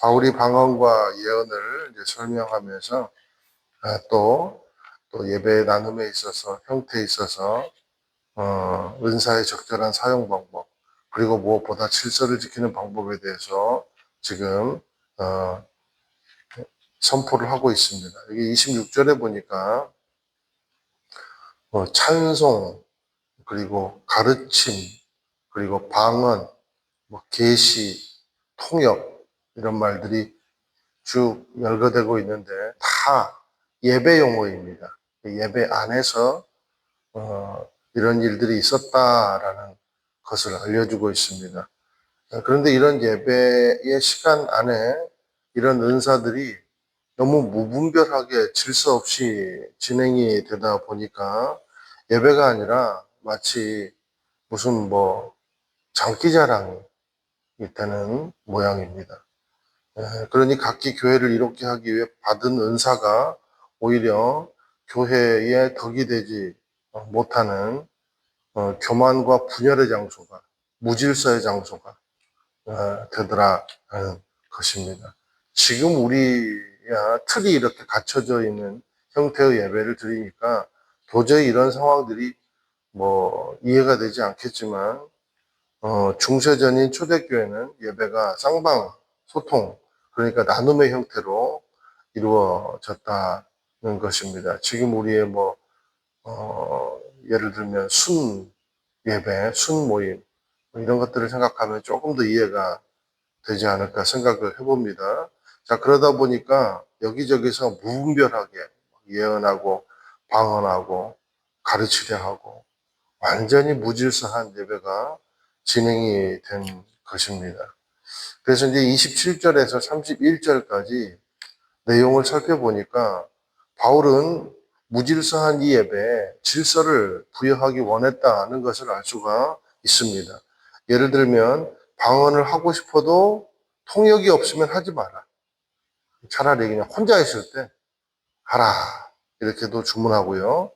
바울이 방언과 예언을 이제 설명하면서 또 예배 나눔에 있어서 형태에 있어서 은사의 적절한 사용 방법, 그리고 무엇보다 질서를 지키는 방법에 대해서 지금 선포를 하고 있습니다. 여기 26절에 보니까 찬송, 그리고 가르침, 그리고 방언, 계시, 통역 이런 말들이 쭉 열거되고 있는데 다 예배 용어입니다. 예배 안에서 이런 일들이 있었다라는 것을 알려주고 있습니다. 그런데 이런 예배의 시간 안에 이런 은사들이 너무 무분별하게 질서 없이 진행이 되다 보니까 예배가 아니라 마치 무슨 장기자랑이 있다는 모양입니다. 그러니 각기 교회를 이롭게 하기 위해 받은 은사가 오히려 교회의 덕이 되지 못하는 교만과 분열의 장소가, 무질서의 장소가 되더라는 것입니다. 지금 우리야 틀이 이렇게 갖춰져 있는 형태의 예배를 드리니까 도저히 이런 상황들이 이해가 되지 않겠지만 중세전인 초대교회는 예배가 쌍방 소통, 그러니까 나눔의 형태로 이루어졌다는 것입니다. 지금 우리의 예를 들면 순 예배, 순 모임, 이런 것들을 생각하면 조금 더 이해가 되지 않을까 생각을 해봅니다. 자, 그러다 보니까 여기저기서 무분별하게 예언하고 방언하고 가르치려 하고 완전히 무질서한 예배가 진행이 된 것입니다. 그래서 이제 27절에서 31절까지 내용을 살펴보니까 바울은 무질서한 이 예배에 질서를 부여하기 원했다는 것을 알 수가 있습니다. 예를 들면 방언을 하고 싶어도 통역이 없으면 하지 마라. 차라리 그냥 혼자 있을 때 하라. 이렇게도 주문하고요.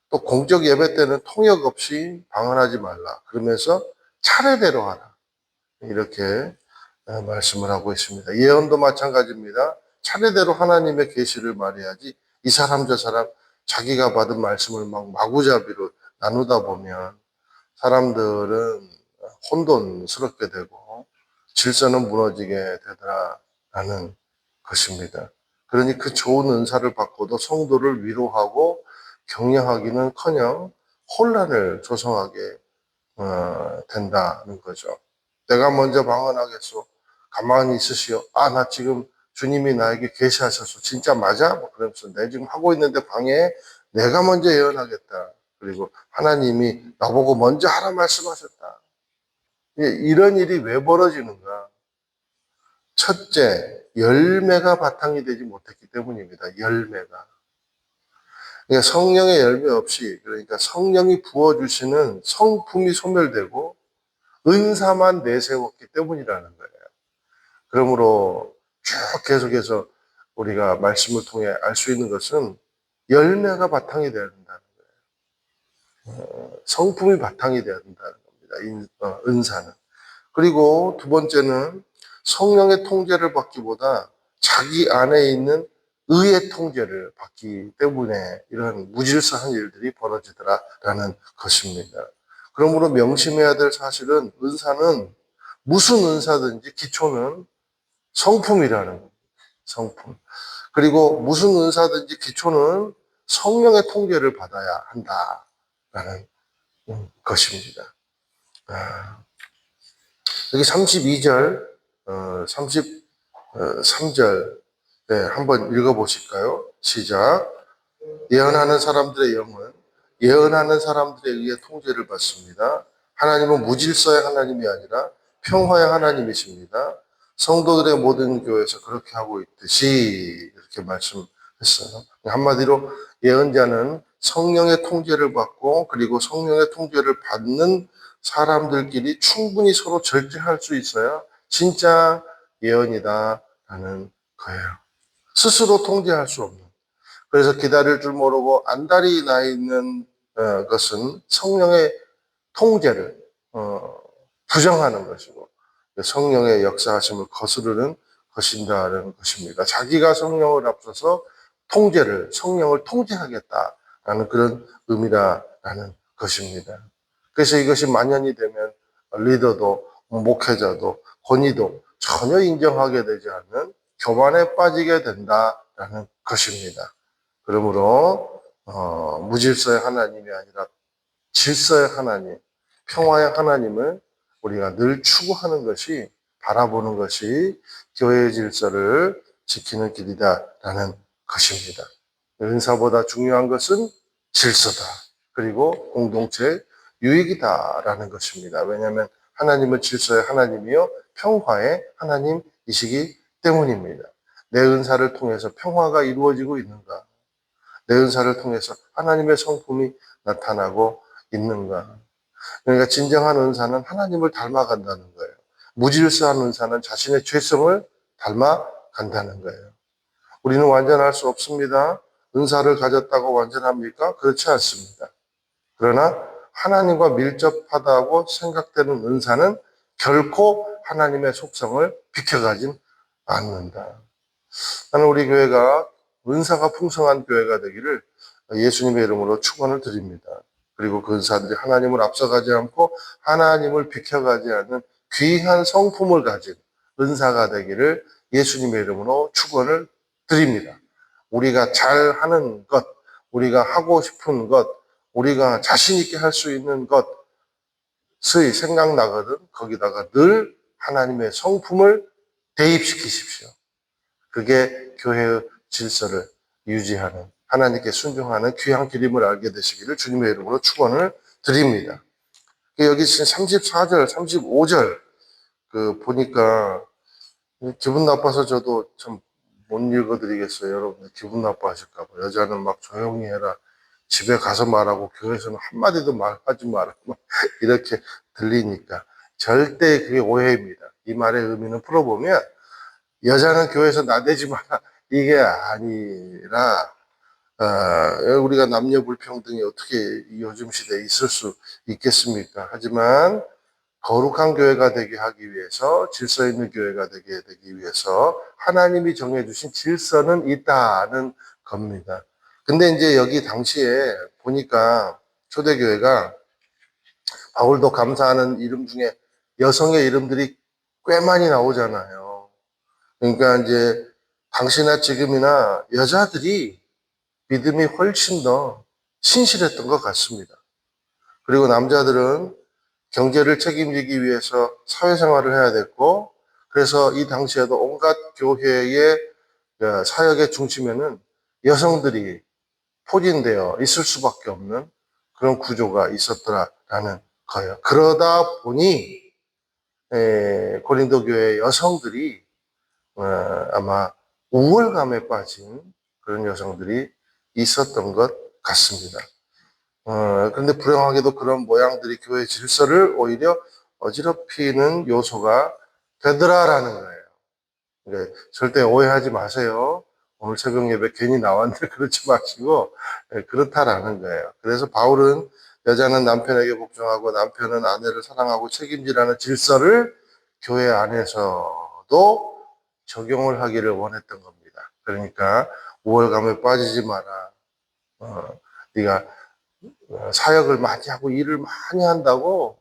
또 공적 예배 때는 통역 없이 방언하지 말라. 그러면서 차례대로 하라. 이렇게 말씀을 하고 있습니다. 예언도 마찬가지입니다. 차례대로 하나님의 계시를 말해야지 이 사람 저 사람 자기가 받은 말씀을 막 마구잡이로 나누다 보면 사람들은 혼돈스럽게 되고 질서는 무너지게 되더라라는 것입니다. 그러니 그 좋은 은사를 받고도 성도를 위로하고 격려하기는커녕 혼란을 조성하게 된다는 거죠. 내가 먼저 방언하겠소. 가만히 있으시오. 나 지금 주님이 나에게 계시하셨어. 진짜 맞아? 그러면서 내 지금 하고 있는데 방에 내가 먼저 예언하겠다. 그리고 하나님이 나보고 먼저 하라 말씀하셨다. 이런 일이 왜 벌어지는가? 첫째, 열매가 바탕이 되지 못했기 때문입니다. 열매가. 그러니까 성령의 열매 없이, 그러니까 성령이 부어주시는 성품이 소멸되고 은사만 내세웠기 때문이라는 거예요. 그러므로 쭉 계속해서 우리가 말씀을 통해 알 수 있는 것은 열매가 바탕이 되어야 된다는 거예요. 성품이 바탕이 되어야 된다는 겁니다. 은사는. 그리고 두 번째는 성령의 통제를 받기보다 자기 안에 있는 의의 통제를 받기 때문에 이런 무질서한 일들이 벌어지더라라는 것입니다. 그러므로 명심해야 될 사실은 은사는 무슨 은사든지 기초는 성품이라는 겁니다. 성품. 그리고 무슨 은사든지 기초는 성령의 통제를 받아야 한다라는 것입니다. 여기 32절, 33절 한번 읽어보실까요? 시작. 예언하는 사람들의 영은 예언하는 사람들에 의해 통제를 받습니다. 하나님은 무질서의 하나님이 아니라 평화의 하나님이십니다. 성도들의 모든 교회에서 그렇게 하고 있듯이 이렇게 말씀했어요. 한마디로 예언자는 성령의 통제를 받고 그리고 성령의 통제를 받는 사람들끼리 충분히 서로 절제할 수 있어야 진짜 예언이다라는 거예요. 스스로 통제할 수 없는. 그래서 기다릴 줄 모르고 안달이 나 있는 것은 성령의 통제를 부정하는 것이고 성령의 역사하심을 거스르는 것인다는 것입니다. 자기가 성령을 앞서서 성령을 통제하겠다라는 그런 의미라는 것입니다. 그래서 이것이 만연이 되면 리더도 목회자도 권위도 전혀 인정하게 되지 않는 교만에 빠지게 된다라는 것입니다. 그러므로 무질서의 하나님이 아니라 질서의 하나님, 평화의 하나님을 우리가 늘 추구하는 것이, 바라보는 것이 교회의 질서를 지키는 길이다라는 것입니다. 은사보다 중요한 것은 질서다. 그리고 공동체의 유익이다라는 것입니다. 왜냐하면 하나님은 질서의 하나님이요 평화의 하나님이시기 때문입니다. 내 은사를 통해서 평화가 이루어지고 있는가? 내 은사를 통해서 하나님의 성품이 나타나고 있는가? 그러니까 진정한 은사는 하나님을 닮아간다는 거예요. 무질서한 은사는 자신의 죄성을 닮아간다는 거예요. 우리는 완전할 수 없습니다. 은사를 가졌다고 완전합니까? 그렇지 않습니다. 그러나 하나님과 밀접하다고 생각되는 은사는 결코 하나님의 속성을 비켜가진 않는다. 나는 우리 교회가 은사가 풍성한 교회가 되기를 예수님의 이름으로 축원을 드립니다. 그리고 그 은사들이 하나님을 앞서가지 않고 하나님을 비켜가지 않는 귀한 성품을 가진 은사가 되기를 예수님의 이름으로 축원을 드립니다. 우리가 잘하는 것, 우리가 하고 싶은 것, 우리가 자신 있게 할 수 있는 것이 생각나거든. 거기다가 늘 하나님의 성품을 대입시키십시오. 그게 교회의 질서를 유지하는, 하나님께 순종하는 귀한 길임을 알게 되시기를 주님의 이름으로 축원을 드립니다. 여기 지금 34절, 35절 보니까 기분 나빠서 저도 참 못 읽어드리겠어요. 여러분 기분 나빠하실까 봐. 여자는 막 조용히 해라. 집에 가서 말하고 교회에서는 한마디도 말하지 마라. 이렇게 들리니까 절대 그게 오해입니다. 이 말의 의미는 풀어보면 여자는 교회에서 나대지 마라. 이게 아니라 우리가 남녀 불평등이 어떻게 요즘 시대에 있을 수 있겠습니까? 하지만 거룩한 교회가 되게 하기 위해서, 질서 있는 교회가 되게 되기 위해서 하나님이 정해주신 질서는 있다는 겁니다. 근데 이제 여기 당시에 보니까 초대교회가 바울도 감사하는 이름 중에 여성의 이름들이 꽤 많이 나오잖아요. 그러니까 이제 당시나 지금이나 여자들이 믿음이 훨씬 더 신실했던 것 같습니다. 그리고 남자들은 경제를 책임지기 위해서 사회생활을 해야 됐고, 그래서 이 당시에도 온갖 교회의 사역의 중심에는 여성들이 포진되어 있을 수밖에 없는 그런 구조가 있었더라라는 거예요. 그러다 보니 고린도 교회 여성들이 아마 우월감에 빠진 그런 여성들이 있었던 것 같습니다. 그런데 불행하게도 그런 모양들이 교회 질서를 오히려 어지럽히는 요소가 되더라라는 거예요. 그러니까 절대 오해하지 마세요. 오늘 새벽 예배 괜히 나왔는데 그렇지 마시고 그렇다라는 거예요. 그래서 바울은 여자는 남편에게 복종하고 남편은 아내를 사랑하고 책임지라는 질서를 교회 안에서도 적용을 하기를 원했던 겁니다. 그러니까 우월감에 빠지지 마라. 네가 사역을 많이 하고 일을 많이 한다고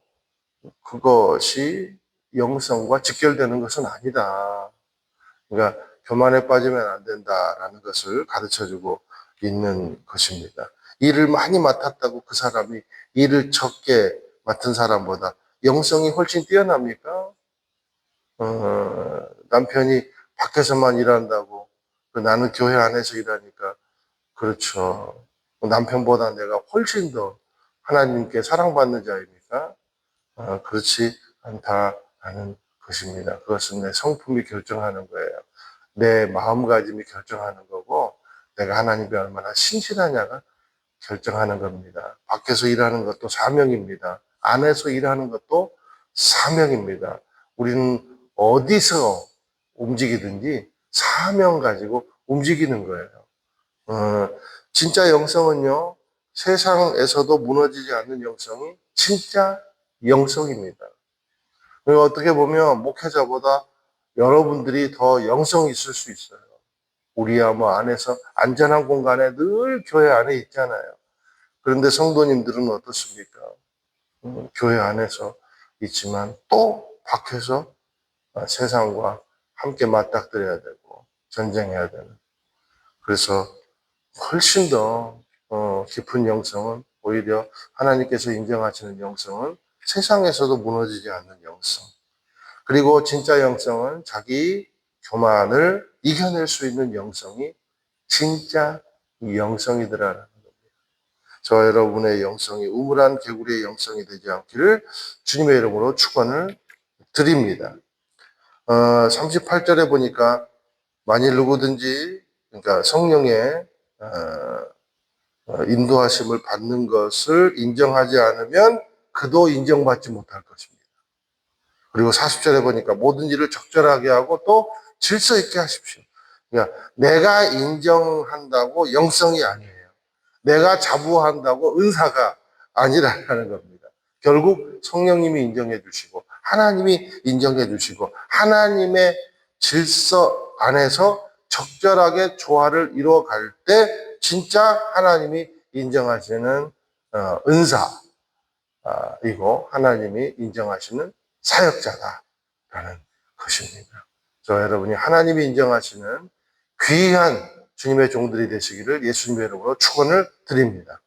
그것이 영성과 직결되는 것은 아니다. 그러니까 교만에 빠지면 안 된다라는 것을 가르쳐주고 있는 것입니다. 일을 많이 맡았다고 그 사람이 일을 적게 맡은 사람보다 영성이 훨씬 뛰어납니까? 남편이 밖에서만 일한다고 나는 교회 안에서 일하니까 그렇죠. 남편보다 내가 훨씬 더 하나님께 사랑받는 자입니까? 그렇지 않다라는 것입니다. 그것은 내 성품이 결정하는 거예요. 내 마음가짐이 결정하는 거고 내가 하나님께 얼마나 신실하냐가 결정하는 겁니다. 밖에서 일하는 것도 사명입니다. 안에서 일하는 것도 사명입니다. 우리는 어디서 움직이든지 사명 가지고 움직이는 거예요. 진짜 영성은요, 세상에서도 무너지지 않는 영성이 진짜 영성입니다. 그리고 어떻게 보면 목회자보다 여러분들이 더 영성이 있을 수 있어요. 우리야 뭐 안에서 안전한 공간에 늘 교회 안에 있잖아요. 그런데 성도님들은 어떻습니까? 교회 안에서 있지만 또 밖에서 세상과 함께 맞닥뜨려야 되고 전쟁해야 되는. 그래서 훨씬 더 깊은 영성은 오히려 하나님께서 인정하시는 영성은 세상에서도 무너지지 않는 영성. 그리고 진짜 영성은 자기 교만을 이겨낼 수 있는 영성이 진짜 영성이더라라는 겁니다. 저와 여러분의 영성이 우물한 개구리의 영성이 되지 않기를 주님의 이름으로 축원을 드립니다. 38절에 보니까 만일 누구든지 그러니까 성령의 인도하심을 받는 것을 인정하지 않으면 그도 인정받지 못할 것입니다. 그리고 40절에 보니까 모든 일을 적절하게 하고 또 질서 있게 하십시오. 그러니까 내가 인정한다고 영성이 아니에요. 내가 자부한다고 은사가 아니라는 겁니다. 결국 성령님이 인정해 주시고 하나님이 인정해 주시고 하나님의 질서 안에서 적절하게 조화를 이루어갈 때 진짜 하나님이 인정하시는 은사이고 하나님이 인정하시는 사역자다라는 것입니다. 저 여러분이 하나님이 인정하시는 귀한 주님의 종들이 되시기를 예수님의 이름으로 축원을 드립니다.